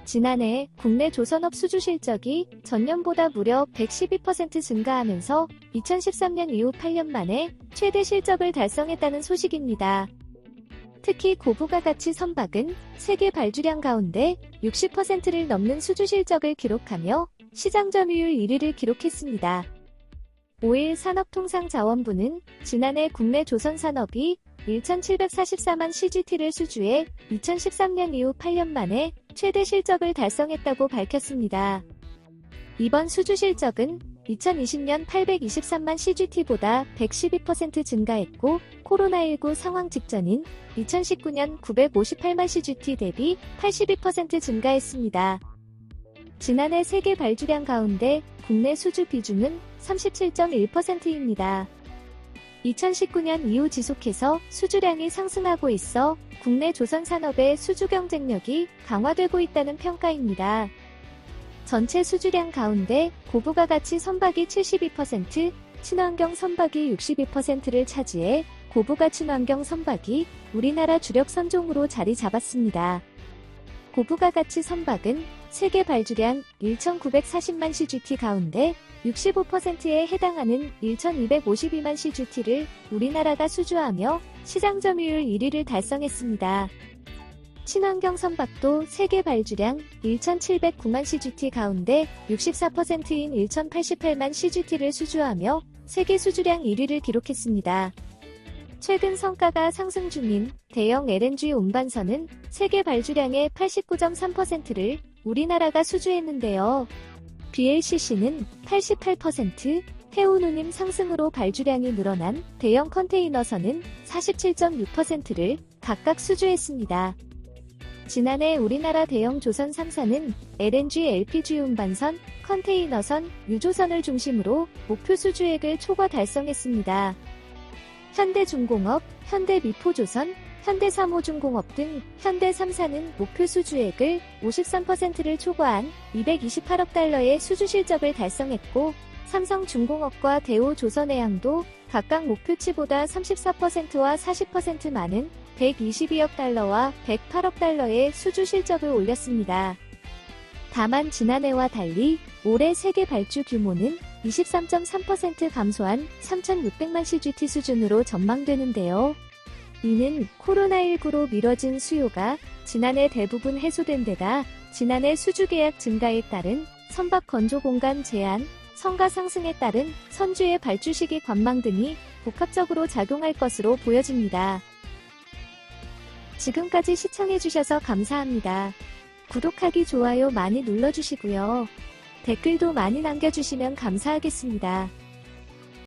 지난해 국내 조선업 수주 실적이 전년보다 무려 112% 증가하면서 2013년 이후 8년 만에 최대 실적을 달성했다는 소식입니다. 특히 고부가가치 선박은 세계 발주량 가운데 60%를 넘는 수주 실적을 기록하며 시장 점유율 1위를 기록했습니다. 5일 산업통상자원부는 지난해 국내 조선산업이 1,744만 CGT를 수주해 2013년 이후 8년 만에 최대 실적을 달성했다고 밝혔습니다. 이번 수주 실적은 2020년 823만 CGT보다 112% 증가했고 코로나19 상황 직전인 2019년 958만 CGT 대비 82% 증가했습니다. 지난해 세계 발주량 가운데 국내 수주 비중은 37.1%입니다. 2019년 이후 지속해서 수주량이 상승하고 있어 국내 조선 산업의 수주 경쟁력이 강화되고 있다는 평가입니다. 전체 수주량 가운데 고부가가치 선박이 72%, 친환경 선박이 62%를 차지해 고부가 친환경 선박이 우리나라 주력 선종으로 자리 잡았습니다. 고부가가치 선박은 세계 발주량 1,940만 CGT 가운데 65%에 해당하는 1,252만 CGT를 우리나라가 수주하며 시장 점유율 1위를 달성했습니다. 친환경 선박도 세계 발주량 1,709만 CGT 가운데 64%인 1,088만 CGT를 수주하며 세계 수주량 1위를 기록했습니다. 최근 성과가 상승 중인 대형 LNG 운반선은 세계 발주량의 89.3%를 우리나라가 수주했는데요. VLCC는 88%, 해운운임 상승으로 발주량이 늘어난 대형 컨테이너선은 47.6%를 각각 수주했습니다. 지난해 우리나라 대형 조선 3사는 LNG, LPG 운반선, 컨테이너선, 유조선을 중심으로 목표 수주액을 초과 달성했습니다. 현대중공업, 현대미포조선, 현대삼호중공업 등 현대 3사는 목표 수주액을 53%를 초과한 228억 달러의 수주 실적을 달성했고, 삼성중공업과 대우조선해양도 각각 목표치보다 34%와 40% 많은 122억 달러와 108억 달러의 수주 실적을 올렸습니다. 다만 지난해와 달리 올해 세계 발주 규모는 23.3% 감소한 3,600만 CGT 수준으로 전망되는데요. 이는 코로나19로 미뤄진 수요가 지난해 대부분 해소된 데다 지난해 수주 계약 증가에 따른 선박 건조 공간 제한, 성가 상승에 따른 선주의 발주 시기 관망 등이 복합적으로 작용할 것으로 보여집니다. 지금까지 시청해주셔서 감사합니다. 구독하기, 좋아요 많이 눌러주시고요. 댓글도 많이 남겨주시면 감사하겠습니다.